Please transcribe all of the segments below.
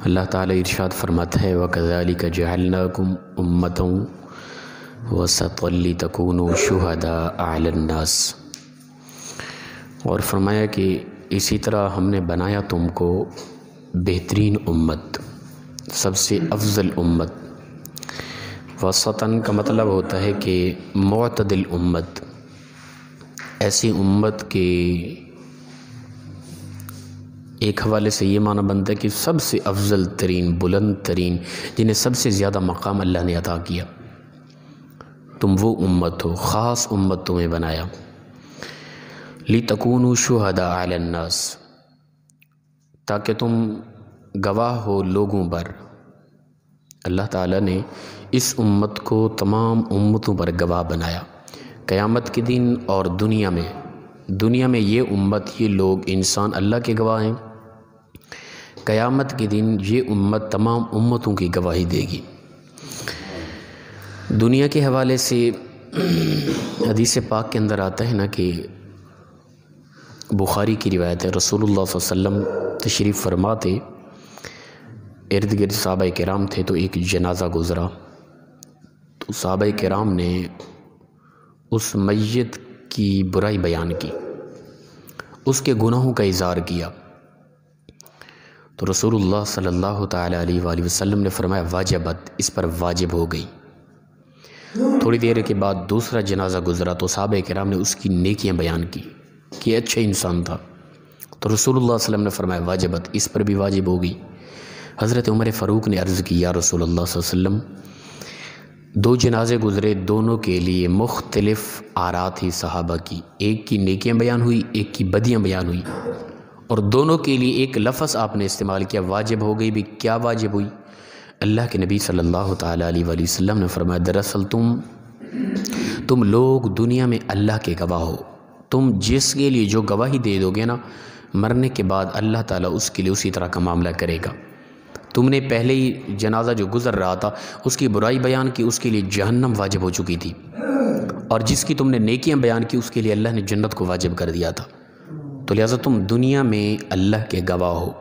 اللہ تعالیٰ ارشاد فرماتا ہے وَكَذَلِكَ جَعَلْنَاكُمْ أُمَّةً وَسَطًا لِتَكُونُوا شُهَدَاءَ عَلَى النَّاسِ، اور فرمایا کہ اسی طرح ہم نے بنایا تم کو بہترین امت، سب سے افضل امت۔ وسطاً کا مطلب ہوتا ہے کہ معتدل امت، ایسی امت کے ایک حوالے سے یہ معنی بنتا ہے کہ سب سے افضل ترین، بلند ترین، جنہیں سب سے زیادہ مقام اللہ نے عطا کیا، تم وہ امت ہو، خاص امت تمہیں بنایا۔ لِتَكُونُوا شُهَدَاءَ عَلَى النَّاسِ، تاکہ تم گواہ ہو لوگوں پر۔ اللہ تعالیٰ نے اس امت کو تمام امتوں پر گواہ بنایا، قیامت کے دن اور دنیا میں یہ امت، یہ لوگ، انسان اللہ کے گواہ ہیں۔ قیامت کے دن یہ امت تمام امتوں کی گواہی دے گی۔ دنیا کے حوالے سے حدیث پاک کے اندر آتا ہے نا کہ بخاری کی روایت ہے، رسول اللہ صلی اللہ علیہ وسلم تشریف فرماتے، ارد گرد صحابہ کرام تھے، تو ایک جنازہ گزرا، تو صحابہ کرام نے اس میت کی برائی بیان کی، اس کے گناہوں کا اظہار کیا، تو رسول اللہ صلی اللہ تعالیٰ علیہ وآلہ وسلم نے فرمایا واجبت، اس پر واجب ہو گئی۔ تھوڑی دیر کے بعد دوسرا جنازہ گزرا، تو صحابہ کرام نے اس کی نیکیاں بیان کی کہ اچھا انسان تھا، تو رسول اللہ صلی اللہ علیہ وسلم نے فرمایا واجبت، اس پر بھی واجب ہو گئی۔ حضرت عمر فاروق نے عرض کی یا رسول اللہ صلی اللہ علیہ وسلم، دو جنازے گزرے، دونوں کے لیے مختلف آراء تھی صحابہ کی، ایک کی نیکیاں بیان ہوئی، ایک کی بدیاں بیان ہوئی، اور دونوں کے لیے ایک لفظ آپ نے استعمال کیا، واجب ہو گئی بھی۔ کیا واجب ہوئی؟ اللہ کے نبی صلی اللہ تعالیٰ علیہ وآلہ وسلم نے فرمایا دراصل تم لوگ دنیا میں اللہ کے گواہ ہو، تم جس کے لیے جو گواہی دے دو گے نا، مرنے کے بعد اللہ تعالیٰ اس کے لیے اسی طرح کا معاملہ کرے گا۔ تم نے پہلے ہی جنازہ جو گزر رہا تھا اس کی برائی بیان کی، اس کے لیے جہنم واجب ہو چکی تھی، اور جس کی تم نے نیکیاں بیان کی اس کے لیے اللہ نے جنت کو واجب کر دیا تھا۔ تو لہٰذا تم دنیا میں اللہ کے گواہ ہو،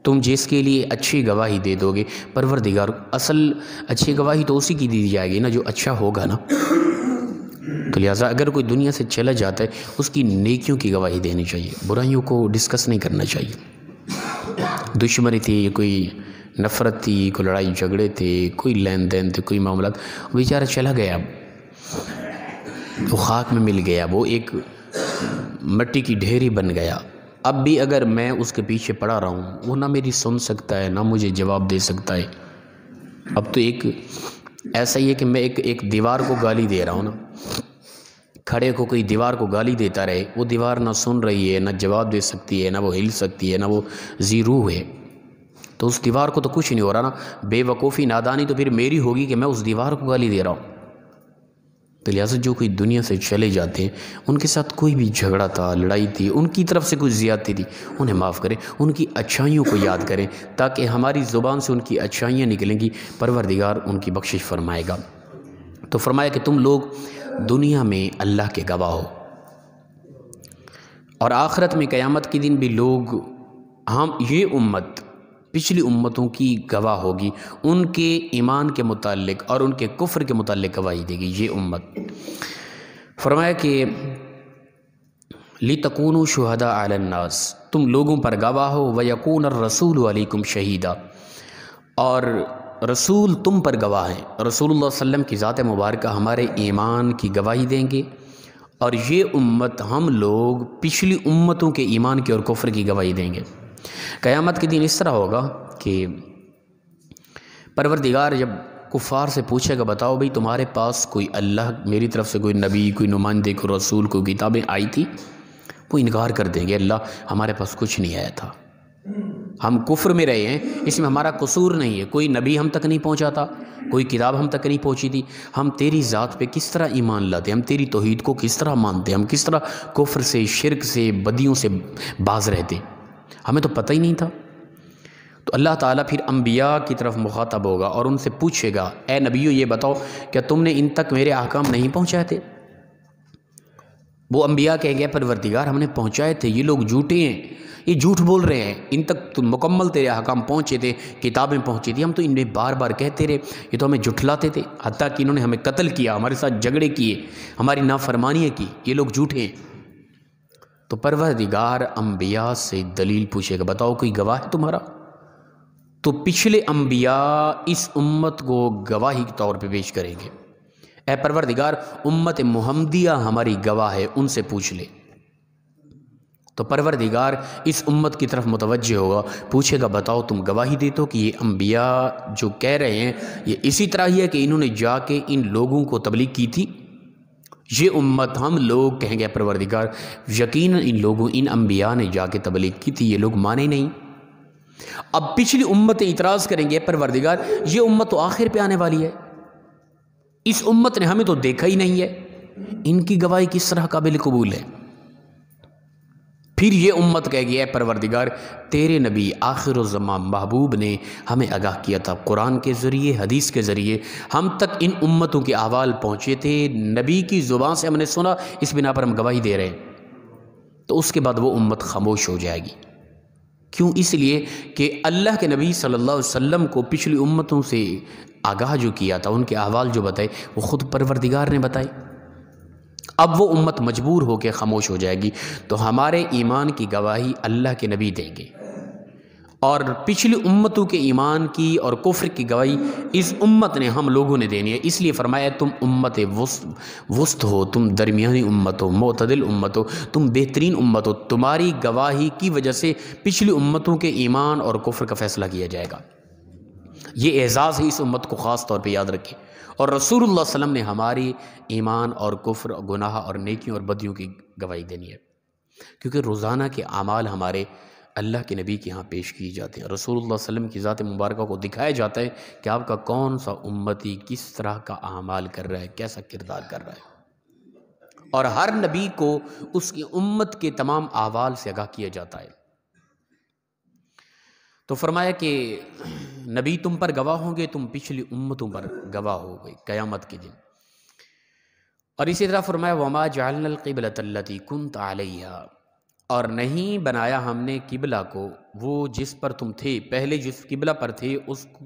تم جس کے لیے اچھی گواہی دے دو گے، پروردگار اصل اچھی گواہی تو اسی کی دی جائے گی نا جو اچھا ہوگا نا۔ تو لہٰذا اگر کوئی دنیا سے چلا جاتا ہے اس کی نیکیوں کی گواہی دینی چاہیے، برائیوں کو ڈسکس نہیں کرنا چاہیے۔ دشمنی تھی، کوئی نفرت تھی، کوئی لڑائی جھگڑے تھے، کوئی لین دین تھے، کوئی معاملات، بیچارہ چلا گیا، وہ خاک میں مل گیا، وہ ایک مٹی کی ڈھیری بن گیا۔ اب بھی اگر میں اس کے پیچھے پڑا رہا ہوں، وہ نہ میری سن سکتا ہے، نہ مجھے جواب دے سکتا ہے۔ اب تو ایک ایسا ہی ہے کہ میں ایک دیوار کو گالی دے رہا ہوں نا، کھڑے کو کوئی دیوار کو گالی دیتا رہے، وہ دیوار نہ سن رہی ہے، نہ جواب دے سکتی ہے، نہ وہ ہل سکتی ہے، نہ وہ ذی روح ہے، تو اس دیوار کو تو کچھ نہیں ہو رہا نا۔ بے وقوفی، نادانی تو پھر میری ہوگی کہ میں اس دیوار کو گالی دے رہا ہوں۔ تو لہٰذا جو کوئی دنیا سے چلے جاتے ہیں ان کے ساتھ کوئی بھی جھگڑا تھا، لڑائی تھی، ان کی طرف سے کوئی زیادتی تھی، انہیں معاف کریں، ان کی اچھائیوں کو یاد کریں، تاکہ ہماری زبان سے ان کی اچھائیاں نکلیں گی، پروردگار ان کی بخشش فرمائے گا۔ تو فرمایا کہ تم لوگ دنیا میں اللہ کے گواہ ہو، اور آخرت میں قیامت کے دن بھی لوگ، یہ امت پچھلی امتوں کی گواہ ہوگی، ان کے ایمان کے متعلق اور ان کے کفر کے متعلق گواہی دے گی یہ امت۔ فرمایا کہ لِتَكُونُوا شُهَدَاءَ عَلَى النَّاسِ، تم لوگوں پر گواہ ہو، وَيَكُونَ الرَّسُولُ عَلَيْكُمْ شَهِيدًا، اور رسول تم پر گواہ ہیں، رسول اللہ صلی اللہ علیہ وسلم کی ذات مبارکہ ہمارے ایمان کی گواہی دیں گے، اور یہ امت، ہم لوگ پچھلی امتوں کے ایمان کی اور کفر کی گواہی دیں گے۔ قیامت کے دن اس طرح ہوگا کہ پروردگار جب کفار سے پوچھے گا بتاؤ بھئی تمہارے پاس کوئی اللہ میری طرف سے کوئی نبی، کوئی نمائندے، کوئی رسول، کوئی کتابیں آئی تھی؟ وہ انکار کر دیں گے، اللہ ہمارے پاس کچھ نہیں آیا تھا، ہم کفر میں رہے ہیں، اس میں ہمارا قصور نہیں ہے، کوئی نبی ہم تک نہیں پہنچا تھا، کوئی کتاب ہم تک نہیں پہنچی تھی، ہم تیری ذات پہ کس طرح ایمان لاتے، ہم تیری توحید کو کس طرح مانتے، ہم کس طرح کفر سے، شرک سے، بدیوں سے باز رہتے، ہمیں تو پتہ ہی نہیں تھا۔ تو اللہ تعالیٰ پھر انبیاء کی طرف مخاطب ہوگا اور ان سے پوچھے گا اے نبیو یہ بتاؤ کیا تم نے ان تک میرے احکام نہیں پہنچائے تھے؟ وہ انبیاء کہہ گئے پروردگار ہم نے پہنچائے تھے، یہ لوگ جھوٹے ہیں، یہ جھوٹ بول رہے ہیں، ان تک تو مکمل تیرے احکام پہنچے تھے، کتابیں پہنچی تھی، ہم تو انہیں بار بار کہتے رہے، یہ تو ہمیں جھٹلاتے تھے، حتیٰ کہ انہوں نے ہمیں قتل کیا، ہمارے ساتھ جھگڑے کیے، ہماری نافرمانیاں کی، یہ لوگ جھوٹے ہیں۔ تو پروردگار انبیاء سے دلیل پوچھے گا، بتاؤ کوئی گواہ ہے تمہارا؟ تو پچھلے انبیاء اس امت کو گواہی کے طور پہ پیش کریں گے، اے پروردگار امت محمدیہ ہماری گواہ ہے، ان سے پوچھ لے۔ تو پروردگار اس امت کی طرف متوجہ ہوگا، پوچھے گا بتاؤ تم گواہی دیتے ہو کہ یہ انبیاء جو کہہ رہے ہیں یہ اسی طرح ہی ہے کہ انہوں نے جا کے ان لوگوں کو تبلیغ کی تھی؟ یہ امت ہم لوگ کہیں گے پروردگار یقیناً ان انبیاء نے جا کے تبلیغ کی تھی، یہ لوگ مانے نہیں۔ اب پچھلی امتیں اعتراض کریں گے پروردگار یہ امت تو آخر پہ آنے والی ہے، اس امت نے ہمیں تو دیکھا ہی نہیں ہے، ان کی گواہی کس طرح قابل قبول ہے؟ پھر یہ امت کہے گی اے پروردگار تیرے نبی آخر الزمان محبوب نے ہمیں آگاہ کیا تھا، قرآن کے ذریعے حدیث کے ذریعے ہم تک ان امتوں کے احوال پہنچے تھے، نبی کی زبان سے ہم نے سنا، اس بنا پر ہم گواہی دے رہے ہیں۔ تو اس کے بعد وہ امت خاموش ہو جائے گی، کیوں؟ اس لیے کہ اللہ کے نبی صلی اللہ علیہ وسلم کو پچھلی امتوں سے آگاہ جو کیا تھا، ان کے احوال جو بتائے وہ خود پروردگار نے بتائے۔ اب وہ امت مجبور ہو کے خاموش ہو جائے گی، تو ہمارے ایمان کی گواہی اللہ کے نبی دیں گے، اور پچھلی امتوں کے ایمان کی اور کفر کی گواہی اس امت نے ہم لوگوں نے دینی ہے۔ اس لیے فرمایا تم امت وسط ہو، تم درمیانی امت ہو، معتدل امت ہو، تم بہترین امت ہو، تمہاری گواہی کی وجہ سے پچھلی امتوں کے ایمان اور کفر کا فیصلہ کیا جائے گا۔ یہ اعزاز ہے اس امت کو، خاص طور پہ یاد رکھیں۔ اور رسول اللہ صلی اللہ علیہ وسلم نے ہماری ایمان اور کفر، گناہ اور نیکیوں اور بدیوں کی گواہی دینی ہے، کیونکہ روزانہ کے اعمال ہمارے اللہ کے نبی کے ہاں پیش کی جاتے ہیں، رسول اللہ صلی اللہ علیہ وسلم کی ذات مبارکہ کو دکھایا جاتا ہے کہ آپ کا کون سا امتی کس طرح کا اعمال کر رہا ہے، کیسا کردار کر رہا ہے، اور ہر نبی کو اس کی امت کے تمام احوال سے آگاہ کیا جاتا ہے۔ تو فرمایا کہ نبی تم پر گواہ ہوں گے، تم پچھلی امتوں پر گواہ ہو گئے قیامت کے دن۔ اور اسی طرح فرمایا وَمَا جَعَلْنَا الْقِبْلَةَ الَّتِي كُنْتَ عَلَيْهَا، اور نہیں بنایا ہم نے قبلہ کو، وہ جس پر تم تھے، پہلے جس قبلہ پر تھے اس کو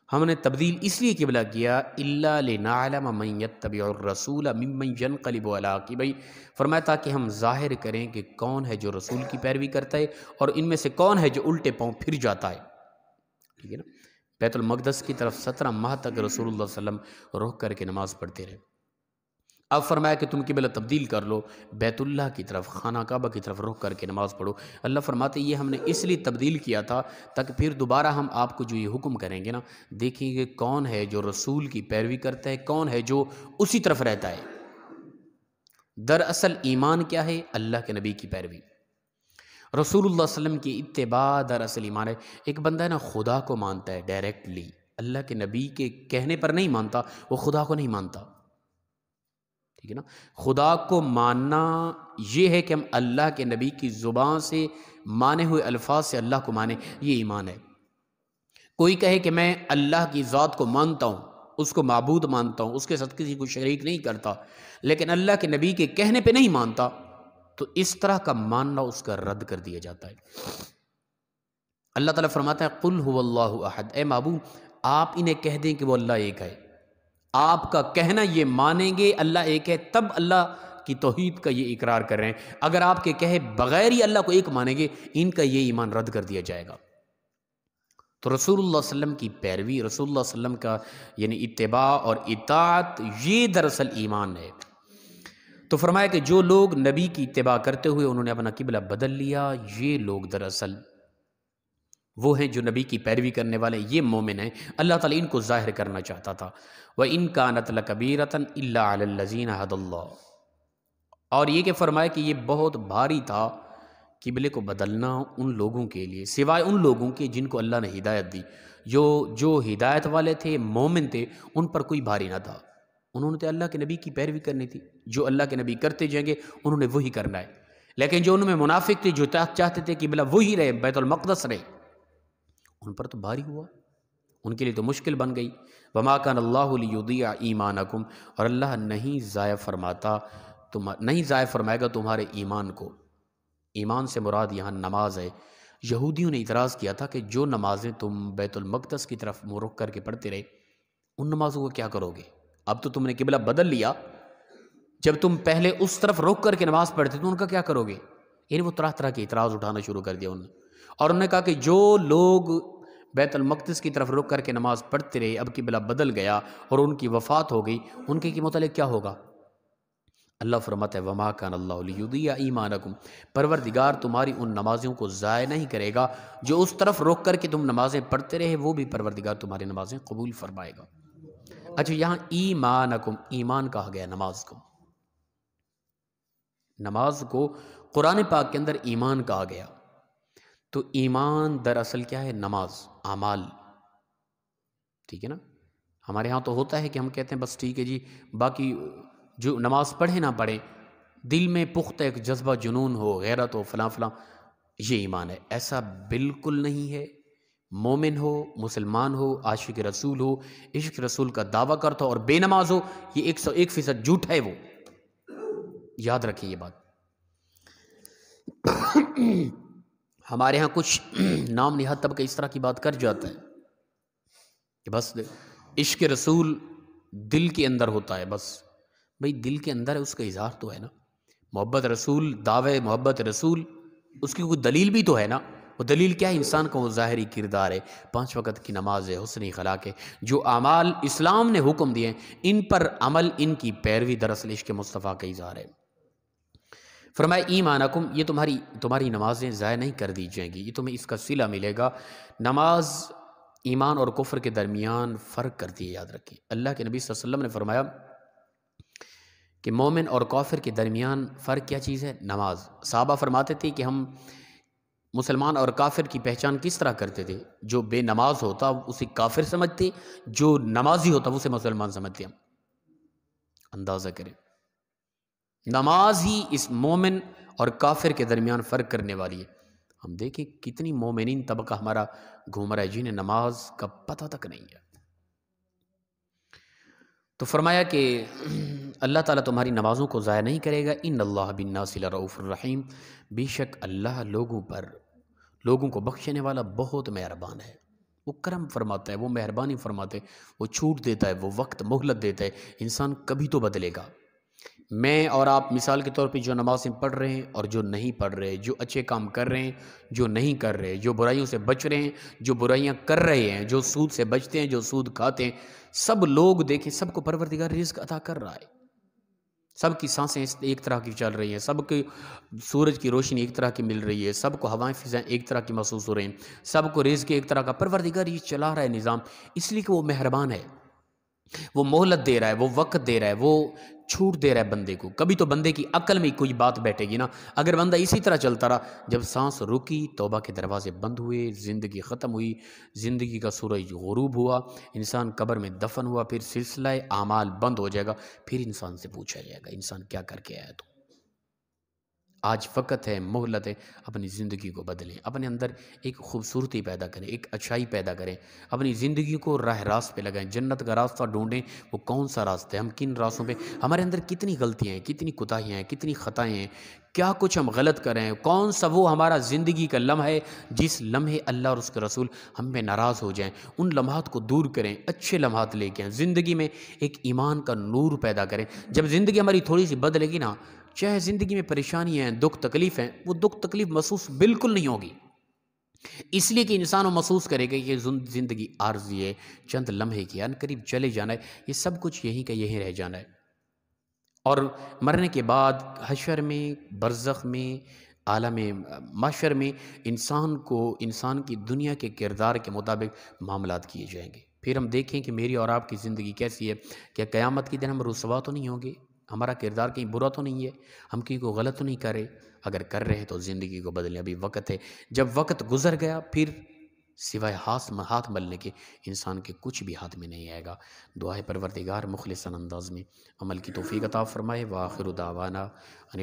ہم نے تبدیل اس لیے قبلہ کیا إِلَّا لِنَعْلَمَ مَن يَتَّبِعُ الرَّسُولَ مِمَّن يَنقَلِبُ عَلَىٰ عَقِبَيْهِ، فرمایا تاکہ ہم ظاہر کریں کہ کون ہے جو رسول کی پیروی کرتا ہے اور ان میں سے کون ہے جو الٹے پاؤں پھر جاتا ہے۔ ٹھیک ہے نا؟ بیت المقدس کی طرف 17 ماہ تک رسول اللہ صلی اللہ علیہ وسلم رخ کر کے نماز پڑھتے رہے، اب فرمایا کہ تم قبلہ تبدیل کر لو، بیت اللہ کی طرف، خانہ کعبہ کی طرف رخ کر کے نماز پڑھو۔ اللہ فرماتے یہ ہم نے اس لیے تبدیل کیا تھا تاکہ پھر دوبارہ ہم آپ کو جو یہ حکم کریں گے نا، دیکھیں گے کون ہے جو رسول کی پیروی کرتا ہے، کون ہے جو اسی طرف رہتا ہے۔ دراصل ایمان کیا ہے؟ اللہ کے نبی کی پیروی، رسول اللہ صلی اللہ علیہ وسلم کی اتباع دراصل ایمان ہے۔ ایک بندہ ہے نا خدا کو مانتا ہے ڈائریکٹلی، اللہ کے نبی کے کہنے پر نہیں مانتا، وہ خدا کو نہیں مانتا۔ ٹھیک ہے نا؟ خدا کو ماننا یہ ہے کہ ہم اللہ کے نبی کی زبان سے مانے ہوئے الفاظ سے اللہ کو مانیں، یہ ایمان ہے۔ کوئی کہے کہ میں اللہ کی ذات کو مانتا ہوں، اس کو معبود مانتا ہوں، اس کے ساتھ کسی کو شریک نہیں کرتا، لیکن اللہ کے نبی کے کہنے پہ نہیں مانتا، تو اس طرح کا ماننا اس کا رد کر دیا جاتا ہے۔ اللہ تعالیٰ فرماتا ہے قُلْ هُوَ اللَّهُ أَحَدٌ، اے محبوب آپ انہیں کہہ دیں کہ وہ اللہ ایک ہے۔ آپ کا کہنا یہ مانیں گے اللہ ایک ہے، تب اللہ کی توحید کا یہ اقرار کر رہے ہیں۔ اگر آپ کے کہے بغیر ہی اللہ کو ایک مانیں گے، ان کا یہ ایمان رد کر دیا جائے گا۔ تو رسول اللہ صلی اللہ علیہ وسلم کی پیروی، رسول اللہ صلی اللہ علیہ وسلم کا یعنی اتباع اور اطاعت، یہ دراصل ایمان ہے۔ تو فرمایا کہ جو لوگ نبی کی اتباع کرتے ہوئے انہوں نے اپنا قبلہ بدل لیا، یہ لوگ دراصل وہ ہیں جو نبی کی پیروی کرنے والے، یہ مومن ہیں۔ اللہ تعالیٰ ان کو ظاہر کرنا چاہتا تھا وَإِن كَانَتْ لَكَبِيرَةً إِلَّا عَلَى الَّذِينَ هَدَى اللَّهُ، اور یہ کہ فرمایا کہ یہ بہت بھاری تھا قبلے کو بدلنا ان لوگوں کے لیے، سوائے ان لوگوں کے جن کو اللہ نے ہدایت دی، جو ہدایت والے تھے، مومن تھے، ان پر کوئی بھاری نہ تھا۔ انہوں نے تو اللہ کے نبی کی پیروی کرنی تھی، جو اللہ کے نبی کرتے جائیں گے انہوں نے وہی کرنا ہے۔ لیکن جو ان میں منافق تھے، جو چاہتے تھے کہ قبلہ وہی رہے، بیت المقدس رہے، ان پر تو بھاری ہوا، ان کے لیے تو مشکل بن گئی۔ وَمَا كَانَ اللَّهُ لِيُضِيعَ إِيمَانَكُمْ، اور اللہ نہیں ضائع فرمائے گا تمہارے ایمان کو۔ ایمان سے مراد یہاں نماز ہے۔ یہودیوں نے اعتراض کیا تھا کہ جو نمازیں تم بیت المقدس کی طرف منہ رخ کر کے پڑھتے رہے، ان نمازوں کو کیا کرو گے؟ اب تو تم نے قبلہ بدل لیا، جب تم پہلے اس طرف رخ کر کے نماز پڑھتے تو ان کا کیا کرو گے؟ یعنی وہ طرح طرح کے اعتراض اٹھانا شروع کر دیا انہوں نے، اور انہوں نے کہا کہ جو لوگ بیت المقدس کی طرف رخ کر کے نماز پڑھتے رہے، اب قبلہ بدل گیا اور ان کی وفات ہو گئی، ان کے متعلق کیا ہوگا؟ اللہ فرماتا ہے وما کان اللہ لیضیع ایمانکم، پروردگار تمہاری ان نمازوں کو ضائع نہیں کرے گا جو اس طرف رخ کر کے تم نمازیں پڑھتے رہے، وہ بھی پروردگار تمہاری نمازیں قبول فرمائے گا۔ اچھا، یہاں ایمانکم، ایمان کہا گیا نماز کو، نماز کو قرآن پاک کے اندر ایمان کہا گیا، تو ایمان دراصل کیا ہے؟ نماز، اعمال، ٹھیک ہے نا؟ ہمارے ہاں تو ہوتا ہے کہ ہم کہتے ہیں بس ٹھیک ہے جی، باقی جو نماز پڑھے نہ پڑھے، دل میں پختہ ایک جذبہ جنون ہو، غیرت ہو، فلاں فلاں، یہ ایمان ہے۔ ایسا بالکل نہیں ہے۔ مومن ہو، مسلمان ہو، عاشق رسول ہو، عشق رسول کا دعویٰ کرتا ہو اور بے نماز ہو، یہ 101% جھوٹ ہے، وہ یاد رکھیں یہ بات۔ ہمارے ہاں کچھ نام نہاد طبقہ اس طرح کی بات کر جاتا ہے کہ بس عشق رسول دل کے اندر ہوتا ہے، بس بھئی دل کے اندر ہے، اس کا اظہار تو ہے نا۔ محبت رسول، دعوے محبت رسول، اس کی کوئی دلیل بھی تو ہے نا۔ وہ دلیل کیا ہے؟ انسان کا وہ ظاہری کردار ہے، 5 وقت کی نماز ہے، حسن اخلاق ہے، جو اعمال اسلام نے حکم دیے ہیں ان پر عمل، ان کی پیروی دراصل عشق مصطفیٰ کا اظہار ہے۔ فرمایا ایمانکم، یہ تمہاری نمازیں ضائع نہیں کر دی جائیں گی، یہ تمہیں اس کا صلہ ملے گا۔ نماز ایمان اور کفر کے درمیان فرق کرتی ہے، یاد رکھیں۔ اللہ کے نبی صلی اللہ علیہ وسلم نے فرمایا کہ مومن اور کافر کے درمیان فرق کیا چیز ہے؟ نماز۔ صحابہ فرماتے تھے کہ ہم مسلمان اور کافر کی پہچان کس طرح کرتے تھے؟ جو بے نماز ہوتا اسے کافر سمجھتے، جو نمازی ہوتا اسے مسلمان سمجھتے ہم۔ اندازہ کریں، نماز ہی اس مومن اور کافر کے درمیان فرق کرنے والی ہے۔ ہم دیکھیں کتنی مومنین طبقہ ہمارا گھوم رہا ہے جنہیں نماز کا پتہ تک نہیں ہے۔ تو فرمایا کہ اللہ تعالیٰ تمہاری نمازوں کو ضائع نہیں کرے گا۔ ان اللہ بالناس لرؤوف الرحیم، بے شک اللہ لوگوں کو بخشنے والا بہت مہربان ہے۔ وہ کرم فرماتا ہے، وہ مہربانی فرماتا ہے، وہ چھوٹ دیتا ہے، وہ وقت مہلت دیتا ہے، انسان کبھی تو بدلے گا۔ میں اور آپ مثال کے طور پہ جو نمازیں پڑھ رہے ہیں اور جو نہیں پڑھ رہے، جو اچھے کام کر رہے ہیں، جو نہیں کر رہے، جو برائیوں سے بچ رہے ہیں، جو برائیاں کر رہے ہیں، جو سود سے بچتے ہیں، جو سود کھاتے ہیں، سب لوگ دیکھیں، سب کو پروردگار رزق عطا کر رہا ہے۔ سب کی سانسیں ایک طرح کی چل رہی ہیں، سب کی سورج کی روشنی ایک طرح کی مل رہی ہے، سب کو ہوائیں فضائیں ایک طرح کی محسوس ہو رہی ہیں، سب کو رزق ایک طرح کا پروردگار یہ چلا رہا ہے نظام، اس لیے کہ وہ مہربان ہے، وہ مہلت دے رہا ہے، وہ وقت دے رہا ہے، وہ چھوٹ دے رہا ہے بندے کو۔ کبھی تو بندے کی عقل میں کوئی بات بیٹھے گی نا، اگر بندہ اسی طرح چلتا رہا، جب سانس رکی، توبہ کے دروازے بند ہوئے، زندگی ختم ہوئی، زندگی کا سورج غروب ہوا، انسان قبر میں دفن ہوا، پھر سلسلہ اعمال بند ہو جائے گا، پھر انسان سے پوچھا جائے گا انسان کیا کر کے آیا تو۔ آج وقت ہے، مہلت ہے، اپنی زندگی کو بدلیں، اپنے اندر ایک خوبصورتی پیدا کریں، ایک اچھائی پیدا کریں، اپنی زندگی کو راہ راست پہ لگائیں، جنت کا راستہ ڈھونڈیں، وہ کون سا راستہ ہے، ہم کن راستوں پہ، ہمارے اندر کتنی غلطیاں ہیں، کتنی کوتاہیاں ہیں، کتنی خطائیں ہیں، کیا کچھ ہم غلط کر رہے ہیں، کون سا وہ ہمارا زندگی کا لمحہ ہے جس لمحے اللہ اور اس کے رسول ہم پہ ناراض ہو جائیں، ان لمحات کو دور کریں، اچھے لمحات لے کے آئیں، زندگی میں ایک ایمان کا نور پیدا کریں۔ جب زندگی ہماری تھوڑی سی بدلے گی نا، چاہے زندگی میں پریشانی ہیں، دکھ تکلیف ہیں، وہ دکھ تکلیف محسوس بالکل نہیں ہوگی، اس لیے کہ انسان وہ محسوس کرے گا کہ زندگی عارضی ہے، چند لمحے کی، ان قریب چلے جانا ہے، یہ سب کچھ یہیں کا یہیں رہ جانا ہے، اور مرنے کے بعد حشر میں، برزخ میں، عالم محشر میں انسان کی دنیا کے کردار کے مطابق معاملات کیے جائیں گے۔ پھر ہم دیکھیں کہ میری اور آپ کی زندگی کیسی ہے، کیا قیامت کے دن ہم رسوا تو نہیں ہوں گے، ہمارا کردار کہیں برا تو نہیں ہے، ہم کہیں کو غلط تو نہیں کر رہے، اگر کر رہے ہیں تو زندگی کو بدلیں، ابھی وقت ہے۔ جب وقت گزر گیا پھر سوائے ہاتھ ملنے کے انسان کے کچھ بھی ہاتھ میں نہیں آئے گا۔ دعائے پروردگار مخلصاً انداز میں عمل کی توفیق عطا فرمائے۔ وآخر دعوانا ان